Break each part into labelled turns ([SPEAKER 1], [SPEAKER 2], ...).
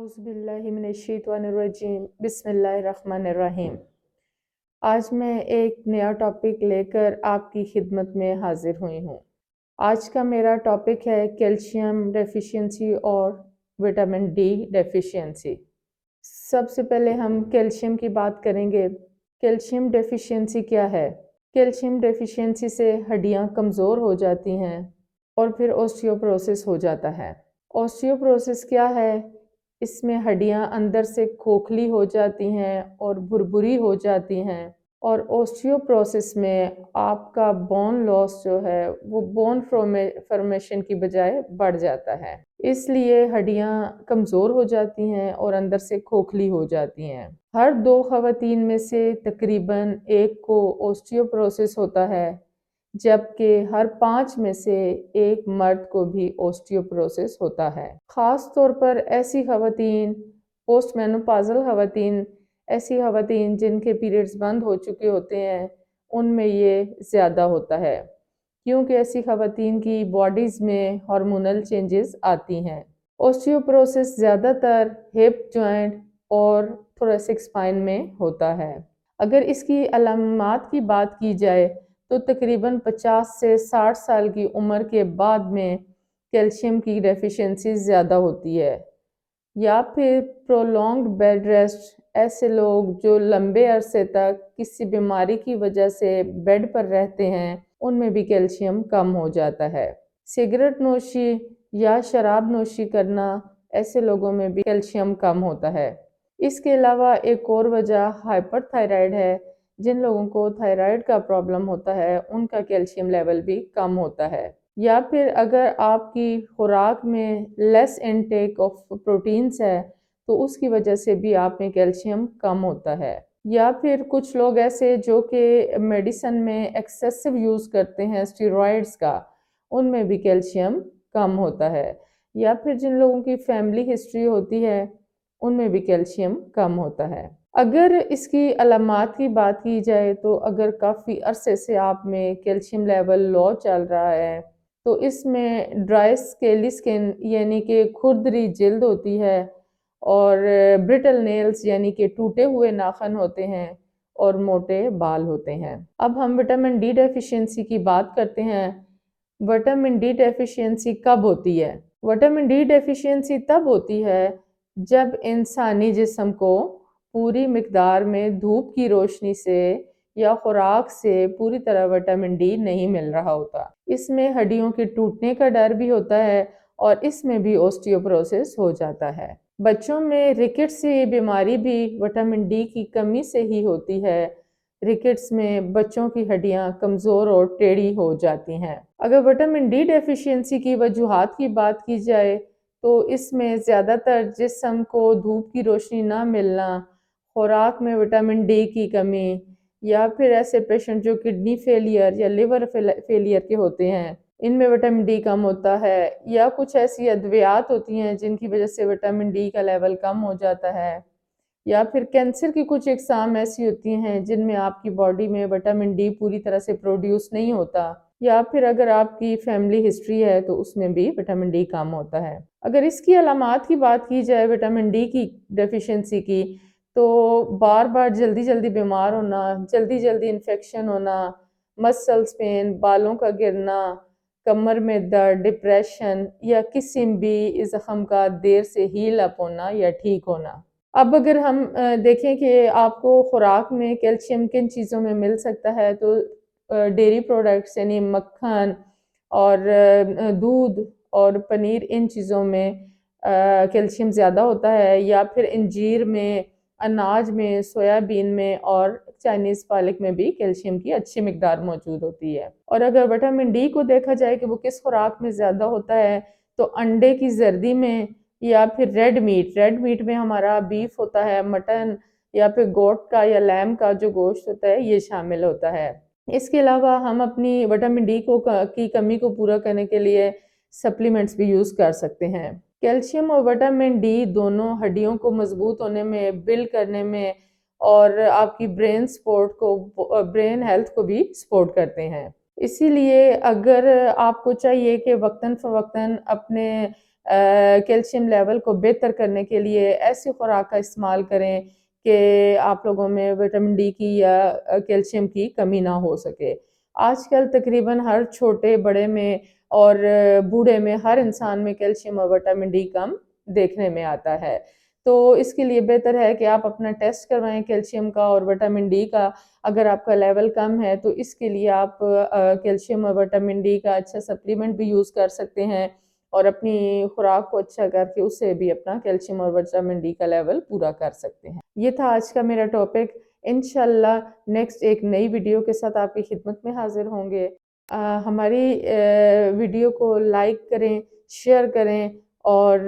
[SPEAKER 1] اعوذ باللہ من الشیطان الرجیم بسم اللہ الرحمن الرحیم۔ آج میں ایک نیا ٹاپک لے کر آپ کی خدمت میں حاضر ہوئی ہوں۔ آج کا میرا ٹاپک ہے کیلشیم ڈیفیشینسی اور وٹامن ڈی ڈیفیشینسی۔ سب سے پہلے ہم کیلشیم کی بات کریں گے۔ کیلشیم ڈیفیشینسی کیا ہے؟ کیلشیم ڈیفیشینسی سے ہڈیاں کمزور ہو جاتی ہیں اور پھر اوسٹیوپروسس ہو جاتا ہے۔ اوسٹیوپروسس کیا ہے؟ اس میں ہڈیاں اندر سے کھوکھلی ہو جاتی ہیں اور بھربری ہو جاتی ہیں، اور اوسٹیوپروسس میں آپ کا بون لاس جو ہے وہ بون فارمیشن کی بجائے بڑھ جاتا ہے، اس لیے ہڈیاں کمزور ہو جاتی ہیں اور اندر سے کھوکھلی ہو جاتی ہیں۔ ہر 2 خواتین میں سے تقریباً 1 کو اوسٹیوپروسس ہوتا ہے، جبکہ ہر 5 میں سے 1 مرد کو بھی اوسٹیوپروسس ہوتا ہے۔ خاص طور پر ایسی خواتین، پوسٹ مینوپازل خواتین، ایسی خواتین جن کے پیریڈز بند ہو چکے ہوتے ہیں، ان میں یہ زیادہ ہوتا ہے، کیونکہ ایسی خواتین کی باڈیز میں ہارمونل چینجز آتی ہیں۔ اوسٹیوپروسس زیادہ تر ہپ جوائنٹ اور تھوریسک اسپائن میں ہوتا ہے۔ اگر اس کی علامات کی بات کی جائے تو تقریباً 50 سے 60 سال کی عمر کے بعد میں کیلشیم کی ڈیفیشینسی زیادہ ہوتی ہے، یا پھر پرولونگڈ بیڈ ریسٹ، ایسے لوگ جو لمبے عرصے تک کسی بیماری کی وجہ سے بیڈ پر رہتے ہیں، ان میں بھی کیلشیم کم ہو جاتا ہے۔ سگریٹ نوشی یا شراب نوشی کرنا، ایسے لوگوں میں بھی کیلشیم کم ہوتا ہے۔ اس کے علاوہ ایک اور وجہ ہائپر تھائرائڈ ہے۔ جن لوگوں کو تھائرائڈ کا پرابلم ہوتا ہے ان کا کیلشیم لیول بھی کم ہوتا ہے۔ یا پھر اگر آپ کی خوراک میں لیس انٹیک آف پروٹینز ہے تو اس کی وجہ سے بھی آپ میں کیلشیم کم ہوتا ہے۔ یا پھر کچھ لوگ ایسے جو کہ میڈیسن میں ایکسیسو یوز کرتے ہیں اسٹیرائڈز کا، ان میں بھی کیلشیم کم ہوتا ہے۔ یا پھر جن لوگوں کی فیملی ہسٹری ہوتی ہے ان میں بھی کیلشیم کم ہوتا ہے۔ اگر اس کی علامات کی بات کی جائے تو اگر کافی عرصے سے آپ میں کیلشیم لیول لو چل رہا ہے تو اس میں ڈرائی اسکیلی سکن یعنی کہ کھردری جلد ہوتی ہے، اور برٹل نیلز یعنی کہ ٹوٹے ہوئے ناخن ہوتے ہیں، اور موٹے بال ہوتے ہیں۔ اب ہم وٹامن ڈی ڈیفیشینسی کی بات کرتے ہیں۔ وٹامن ڈی ڈیفیشینسی کب ہوتی ہے؟ وٹامن ڈی ڈیفیشینسی تب ہوتی ہے جب انسانی جسم کو پوری مقدار میں دھوپ کی روشنی سے یا خوراک سے پوری طرح وٹامن ڈی نہیں مل رہا ہوتا۔ اس میں ہڈیوں کے ٹوٹنے کا ڈر بھی ہوتا ہے اور اس میں بھی اوسٹیوپروسس ہو جاتا ہے۔ بچوں میں ریکٹس کی بیماری بھی وٹامن ڈی کی کمی سے ہی ہوتی ہے۔ ریکٹس میں بچوں کی ہڈیاں کمزور اور ٹیڑھی ہو جاتی ہیں۔ اگر وٹامن ڈی ڈیفیشینسی کی وجوہات کی بات کی جائے تو اس میں زیادہ تر جسم کو دھوپ کی روشنی نہ ملنا، خوراک میں وٹامن ڈی کی کمی، یا پھر ایسے پیشنٹ جو کڈنی فیلئر یا لیور فیلئر کے ہوتے ہیں، ان میں وٹامن ڈی کم ہوتا ہے، یا کچھ ایسی ادویات ہوتی ہیں جن کی وجہ سے وٹامن ڈی کا لیول کم ہو جاتا ہے، یا پھر کینسر کی کچھ اقسام ایسی ہوتی ہیں جن میں آپ کی باڈی میں وٹامن ڈی پوری طرح سے پروڈیوس نہیں ہوتا، یا پھر اگر آپ کی فیملی ہسٹری ہے تو اس میں بھی وٹامن ڈی کم ہوتا ہے۔ اگر اس کی علامات کی بات کی جائے وٹامن ڈی کی ڈیفیشینسی کی تو بار بار جلدی بیمار ہونا، جلدی انفیکشن ہونا، مسلز پین، بالوں کا گرنا، کمر میں درد، ڈپریشن، یا کسی بھی زخم کا دیر سے ہیل اپ ہونا یا ٹھیک ہونا۔ اب اگر ہم دیکھیں کہ آپ کو خوراک میں کیلشیم کن چیزوں میں مل سکتا ہے تو ڈیری پروڈکٹس یعنی مکھن اور دودھ اور پنیر، ان چیزوں میں کیلشیم زیادہ ہوتا ہے، یا پھر انجیر میں، اناج میں، سویابین میں اور چائنیز پالک میں بھی کیلشیم کی اچھی مقدار موجود ہوتی ہے۔ اور اگر وٹامن ڈی کو دیکھا جائے کہ وہ کس خوراک میں زیادہ ہوتا ہے تو انڈے کی زردی میں، یا پھر ریڈ میٹ میں ہمارا بیف ہوتا ہے، مٹن، یا پھر گوٹ کا یا لیم کا جو گوشت ہوتا ہے، یہ شامل ہوتا ہے۔ اس کے علاوہ ہم اپنی وٹامن ڈی کی کمی کو پورا کرنے کے لیے سپلیمنٹس بھی یوز کر سکتے ہیں۔ کیلشیم اور وٹامن ڈی دونوں ہڈیوں کو مضبوط ہونے میں، بلڈ کرنے میں، اور آپ کی برین ہیلتھ کو بھی سپورٹ کرتے ہیں۔ اسی لیے اگر آپ کو چاہیے کہ وقتاً فوقتاً اپنے کیلشیم لیول کو بہتر کرنے کے لیے ایسی خوراک کا استعمال کریں کہ آپ لوگوں میں وٹامن ڈی کی یا کیلشیم کی کمی نہ ہو سکے۔ آج کل تقریباً ہر چھوٹے بڑے میں اور بوڑھے میں ہر انسان میں کیلشیم اور وٹامن ڈی کم دیکھنے میں آتا ہے، تو اس کے لیے بہتر ہے کہ آپ اپنا ٹیسٹ کروائیں کیلشیم کا اور وٹامن ڈی کا۔ اگر آپ کا لیول کم ہے تو اس کے لیے آپ کیلشیم اور وٹامن ڈی کا اچھا سپلیمنٹ بھی یوز کر سکتے ہیں، اور اپنی خوراک کو اچھا کر کے اس سے بھی اپنا کیلشیم اور وٹامن ڈی کا لیول پورا کر سکتے ہیں۔ یہ تھا آج کا میرا ٹاپک۔ انشاءاللہ نیکسٹ ایک نئی ویڈیو کے ساتھ آپ کی خدمت میں حاضر ہوں گے۔ ہماری ویڈیو کو لائک کریں، شیئر کریں، اور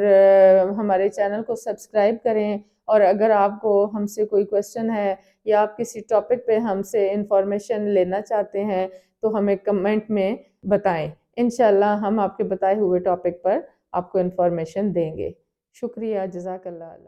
[SPEAKER 1] ہمارے چینل کو سبسکرائب کریں، اور اگر آپ کو ہم سے کوئی کویسچن ہے یا آپ کسی ٹاپک پہ ہم سے انفارمیشن لینا چاہتے ہیں تو ہمیں کمنٹ میں بتائیں۔ انشاءاللہ ہم آپ کے بتائے ہوئے ٹاپک پر آپ کو انفارمیشن دیں گے۔ شکریہ، جزاک اللہ۔